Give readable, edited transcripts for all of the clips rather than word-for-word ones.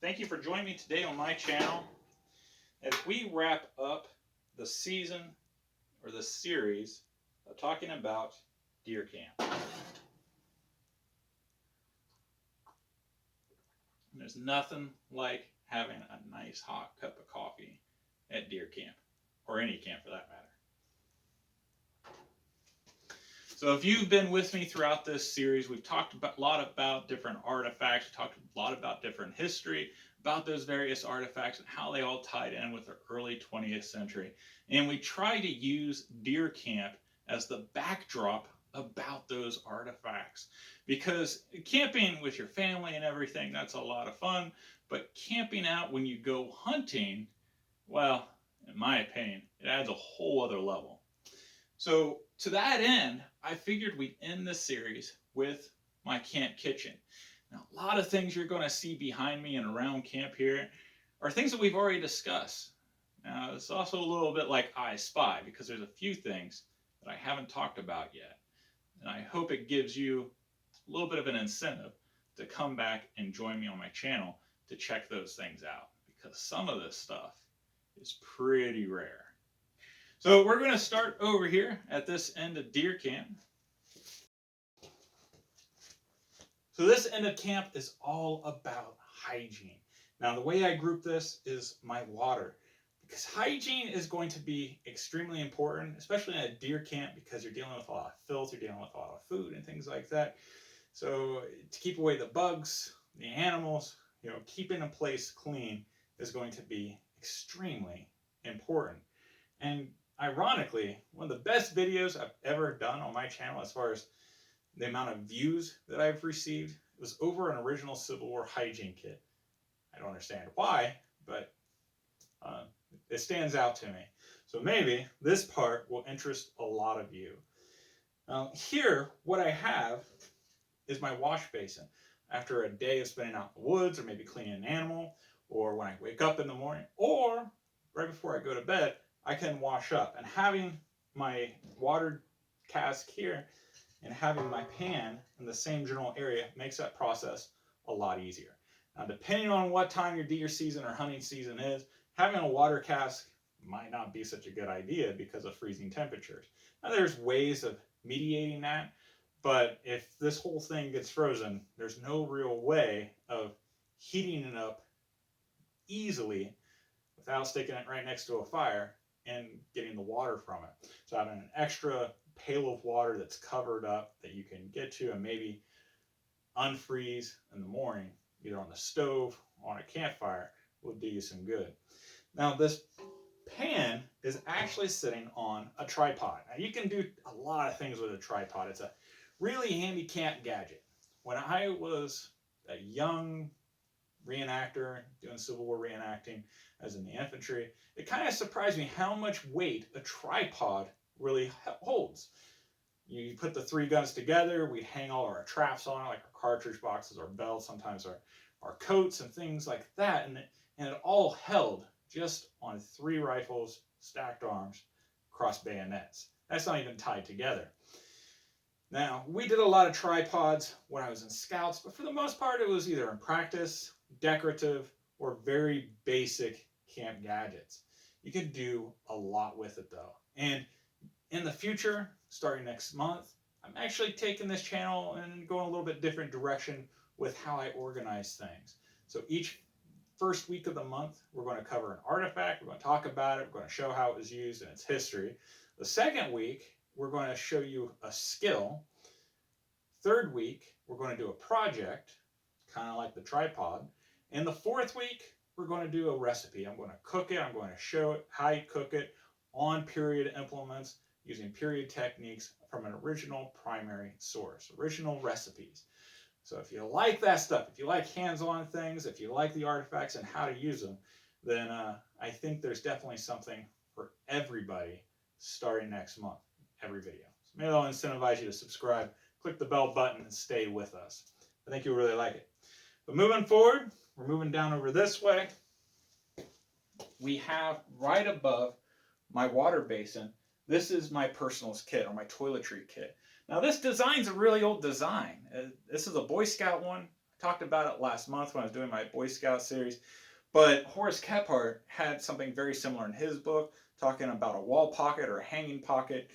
Thank you for joining me today on my channel as we wrap up the season or the series of talking about deer camp. And there's nothing like having a nice hot cup of coffee at deer camp, or any camp for that matter. So if you've been with me throughout this series, we've talked a lot about different artifacts. We talked a lot about different history, about those various artifacts and how they all tied in with the early 20th century. And we try to use deer camp as the backdrop about those artifacts. Because camping with your family and everything, that's a lot of fun. But camping out when you go hunting, well, in my opinion, it adds a whole other level. So to that end, I figured we'd end this series with my camp kitchen. Now, a lot of things you're going to see behind me and around camp here are things that we've already discussed. Now, it's also a little bit like I Spy, because there's a few things that I haven't talked about yet. And I hope it gives you a little bit of an incentive to come back and join me on my channel to check those things out, because some of this stuff is pretty rare. So we're going to start over here at this end of deer camp. So this end of camp is all about hygiene. Now the way I group this is my water, because hygiene is going to be extremely important, especially in a deer camp, because you're dealing with a lot of filth, you're dealing with a lot of food and things like that. So to keep away the bugs, the animals, keeping a place clean is going to be extremely important. And ironically, one of the best videos I've ever done on my channel, as far as the amount of views that I've received, was over an original Civil War hygiene kit. I don't understand why, but it stands out to me. So maybe this part will interest a lot of you. Now here, what I have is my wash basin. After a day of spending out in the woods, or maybe cleaning an animal, or when I wake up in the morning, or right before I go to bed, I can wash up. And having my water cask here and having my pan in the same general area makes that process a lot easier. Now, depending on what time your deer season or hunting season is, having a water cask might not be such a good idea because of freezing temperatures. Now, there's ways of mediating that, but if this whole thing gets frozen, there's no real way of heating it up easily without sticking it right next to a fire and getting the water from it. So having an extra pail of water that's covered up that you can get to and maybe unfreeze in the morning, either on the stove or on a campfire, will do you some good. Now this pan is actually sitting on a tripod. Now you can do a lot of things with a tripod. It's a really handy camp gadget. When I was a young reenactor doing Civil War reenacting as in the infantry, it kind of surprised me how much weight a tripod really holds. You put the three guns together, we'd hang all our traps on it, like our cartridge boxes, our belts, sometimes our coats and things like that, and it all held just on three rifles, stacked arms, cross bayonets. That's not even tied together. Now, we did a lot of tripods when I was in Scouts, but for the most part it was either in practice, decorative, or very basic camp gadgets. You can do a lot with it though. And in the future, starting next month, I'm actually taking this channel and going a little bit different direction with how I organize things. So each first week of the month, we're going to cover an artifact, we're going to talk about it, we're going to show how it was used and its history. The second week, we're going to show you a skill. Third week, we're going to do a project, kind of like the tripod. And the fourth week, we're going to do a recipe. I'm going to cook it, I'm going to show it how you cook it on period implements, using period techniques from an original primary source, original recipes. So if you like that stuff, if you like hands-on things, if you like the artifacts and how to use them, then I think there's definitely something for everybody starting next month, every video. So maybe I'll incentivize you to subscribe, click the bell button, and stay with us. I think you'll really like it. But moving forward, we're moving down over this way. We have right above my water basin, this is my personals kit, or my toiletry kit. Now this design's a really old design. This is a Boy Scout one. I talked about it last month when I was doing my Boy Scout series, but Horace Kephart had something very similar in his book, talking about a wall pocket or a hanging pocket.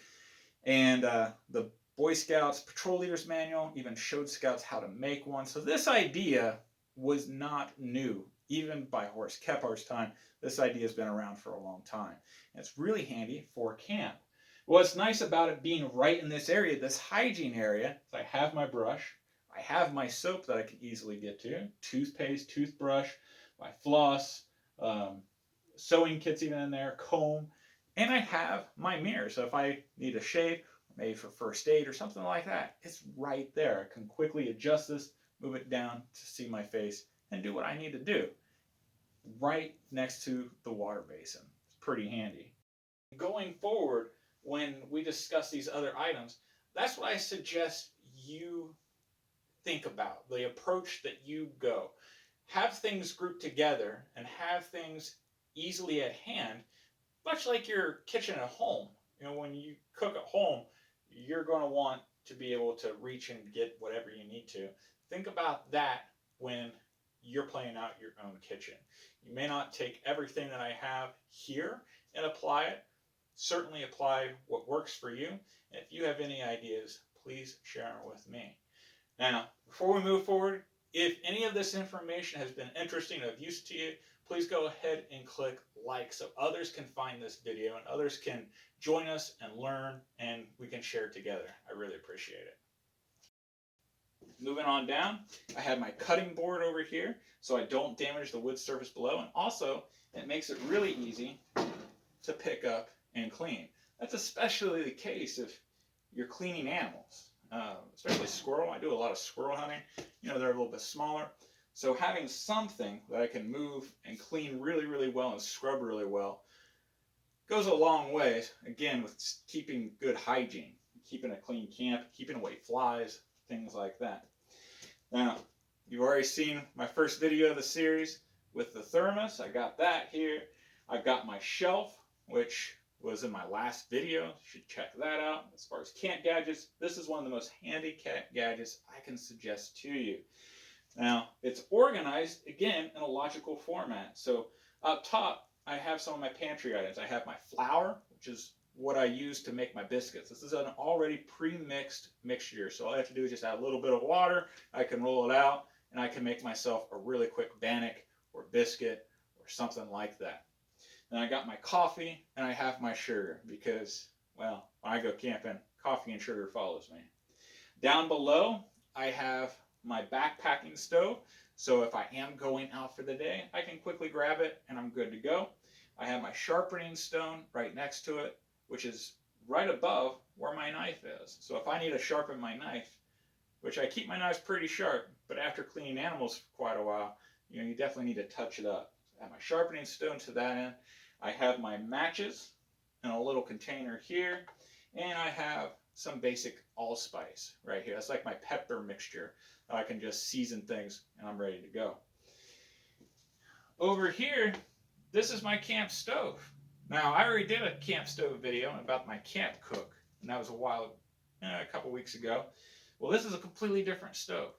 And the Boy Scouts Patrol Leaders Manual even showed Scouts how to make one. So this idea was not new, even by Horace Kephart's time. This idea has been around for a long time. And it's really handy for camp. What's nice about it being right in this area, this hygiene area, is I have my brush, I have my soap that I can easily get to, toothpaste, toothbrush, my floss, sewing kits even in there, comb, and I have my mirror. So if I need a shave, maybe for first aid or something like that, it's right there. I can quickly adjust this, move it down to see my face, and do what I need to do. Right next to the water basin. It's pretty handy. Going forward, when we discuss these other items, that's what I suggest you think about, the approach that you go. Have things grouped together and have things easily at hand, much like your kitchen at home. You know, when you cook at home, you're going to want to be able to reach and get whatever you need to. Think about that when you're planning out your own kitchen. You may not take everything that I have here and apply it. Certainly apply what works for you. And if you have any ideas, please share them with me. Now, before we move forward, if any of this information has been interesting or of use to you, please go ahead and click like so others can find this video and others can join us and learn and we can share together. I really appreciate it. Moving on down, I have my cutting board over here so I don't damage the wood surface below, and also it makes it really easy to pick up and clean. That's especially the case if you're cleaning animals, especially squirrel. I do a lot of squirrel hunting. You know, they're a little bit smaller. So having something that I can move and clean really, really well and scrub really well goes a long way, again, with keeping good hygiene, keeping a clean camp, keeping away flies, things like that. Now, you've already seen my first video of the series with the thermos. I got that here. I've got my shelf, which was in my last video. You should check that out. As far as camp gadgets, this is one of the most handy camp gadgets I can suggest to you. Now, it's organized, again, in a logical format. So up top, I have some of my pantry items. I have my flour, which is what I use to make my biscuits. This is an already pre-mixed mixture. So all I have to do is just add a little bit of water. I can roll it out, and I can make myself a really quick bannock or biscuit or something like that. Then I got my coffee, and I have my sugar because, well, when I go camping, coffee and sugar follows me. Down below, I have my backpacking stove. So if I am going out for the day, I can quickly grab it and I'm good to go. I have my sharpening stone right next to it, which is right above where my knife is. So if I need to sharpen my knife, which I keep my knives pretty sharp, but after cleaning animals for quite a while, you know, you definitely need to touch it up. So I have my sharpening stone to that end. I have my matches in a little container here, and I have some basic allspice right here. That's like my pepper mixture. I can just season things and I'm ready to go. Over here, this is my camp stove. Now, I already did a camp stove video about my camp cook, and that was a couple weeks ago. Well, this is a completely different stove.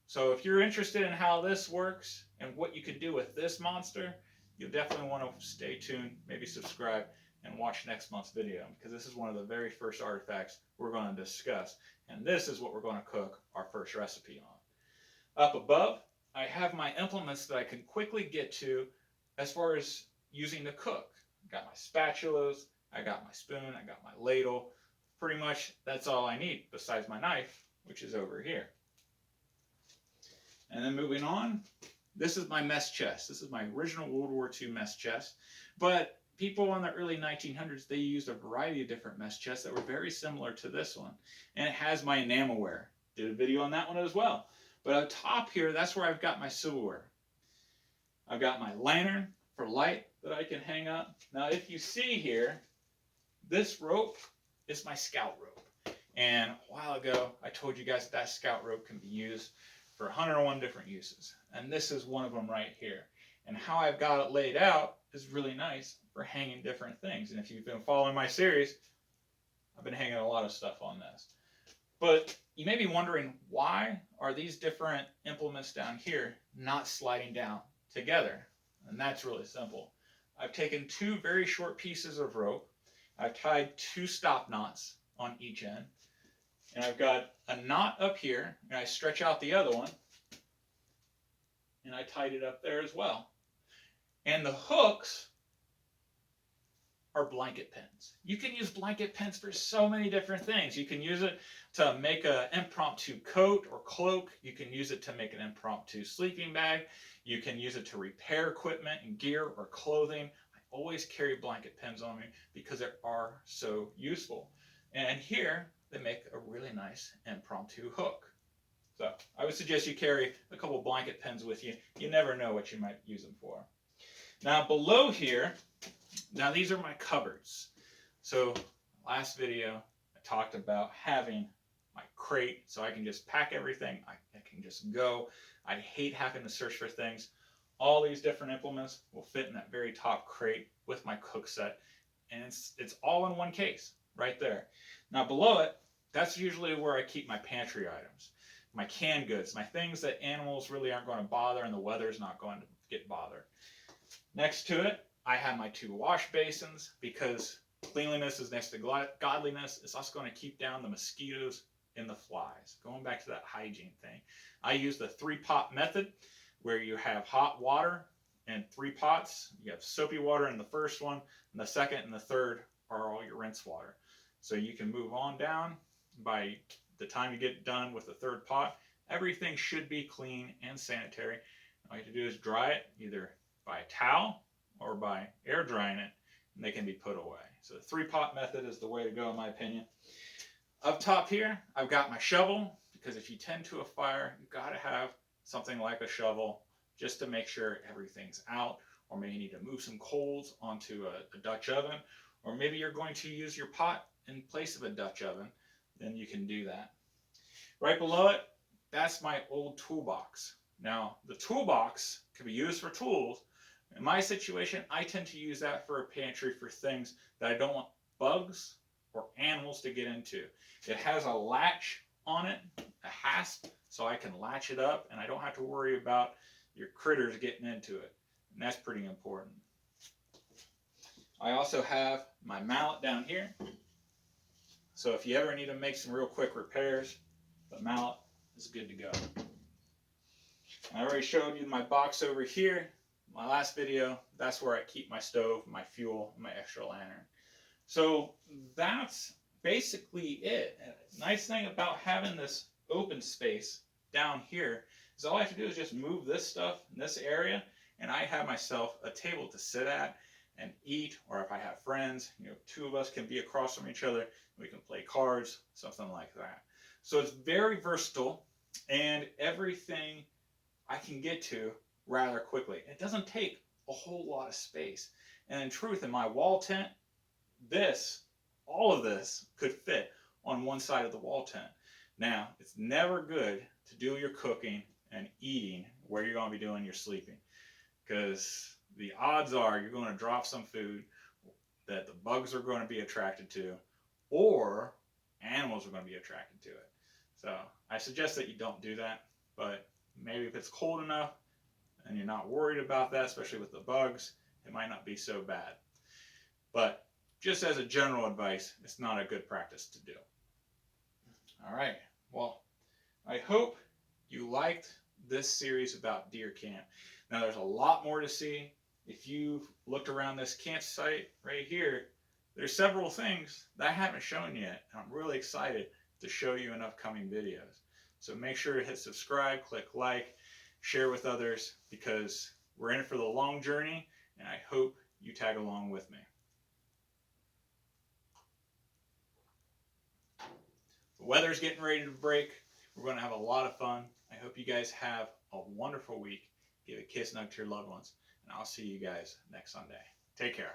So if you're interested in how this works and what you could do with this monster, you'll definitely want to stay tuned, maybe subscribe, and watch next month's video, because this is one of the very first artifacts we're going to discuss, and this is what we're going to cook our first recipe on. Up above, I have my implements that I can quickly get to as far as using to cook. I got my spatulas, I got my spoon, I got my ladle. Pretty much that's all I need besides my knife, which is over here. And then moving on, this is my mess chest. This is my original World War II mess chest. But people in the early 1900s, they used a variety of different mess chests that were very similar to this one. And it has my enamelware. Did a video on that one as well. But up top here, that's where I've got my silverware. I've got my lantern for light that I can hang up. Now, if you see here, this rope is my scout rope. And a while ago, I told you guys that scout rope can be used for 101 different uses. And this is one of them right here. And how I've got it laid out is really nice for hanging different things. And if you've been following my series, I've been hanging a lot of stuff on this. But you may be wondering, why are these different implements down here not sliding down together? And that's really simple. I've taken two very short pieces of rope. I've tied two stop knots on each end. And I've got a knot up here, and I stretch out the other one, and I tied it up there as well. And the hooks are blanket pins. You can use blanket pins for so many different things. You can use it to make an impromptu coat or cloak. You can use it to make an impromptu sleeping bag. You can use it to repair equipment and gear or clothing. I always carry blanket pins on me because they are so useful. And here they make a really nice impromptu hook. So I would suggest you carry a couple blanket pins with you. You never know what you might use them for. Now below here, now these are my cupboards. So last video I talked about having my crate so I can just pack everything. I can just go. I hate having to search for things. All these different implements will fit in that very top crate with my cook set. And it's all in one case right there. Now below it, that's usually where I keep my pantry items. My canned goods, my things that animals really aren't going to bother and the weather's not going to get bothered. Next to it, I have my two wash basins because cleanliness is next to godliness. It's also going to keep down the mosquitoes and the flies. Going back to that hygiene thing, I use the 3-pot method where you have hot water and 3 pots. You have soapy water in the first one, and the second and the third are all your rinse water. So you can move on down. By the time you get done with the 3rd pot, everything should be clean and sanitary. All you have to do is dry it either by a towel or by air drying it, and they can be put away. So the 3-pot method is the way to go in my opinion. Up top here, I've got my shovel, because if you tend to a fire, you've got to have something like a shovel just to make sure everything's out, or maybe you need to move some coals onto a Dutch oven, or maybe you're going to use your pot in place of a Dutch oven, then you can do that. Right below it, that's my old toolbox. Now, the toolbox can be used for tools. In my situation, I tend to use that for a pantry for things that I don't want bugs or animals to get into. It has a latch on it, a hasp, so I can latch it up and I don't have to worry about your critters getting into it. And that's pretty important. I also have my mallet down here. So if you ever need to make some real quick repairs, the mallet is good to go. I already showed you my box over here. My last video, that's where I keep my stove, my fuel, my extra lantern. So that's basically it. Nice thing about having this open space down here is all I have to do is just move this stuff in this area, and I have myself a table to sit at and eat, or if I have friends, 2 of us can be across from each other, we can play cards, something like that. So it's very versatile, and everything I can get to rather quickly. It doesn't take a whole lot of space. And in truth, in my wall tent, all of this could fit on one side of the wall tent. Now, it's never good to do your cooking and eating where you're going to be doing your sleeping, because the odds are you're going to drop some food that the bugs are going to be attracted to, or animals are going to be attracted to it. So I suggest that you don't do that, but maybe if it's cold enough and you're not worried about that, especially with the bugs, it might not be so bad. But just as a general advice, it's not a good practice to do. All right, well, I hope you liked this series about deer camp. Now there's a lot more to see. If you've looked around this campsite right here, there's several things that I haven't shown yet, and I'm really excited to show you in upcoming videos. So make sure to hit subscribe, click like, share with others, because we're in it for the long journey, and I hope you tag along with me. The weather's getting ready to break. We're going to have a lot of fun. I hope you guys have a wonderful week. Give a kiss and hug to your loved ones, and I'll see you guys next Sunday. Take care.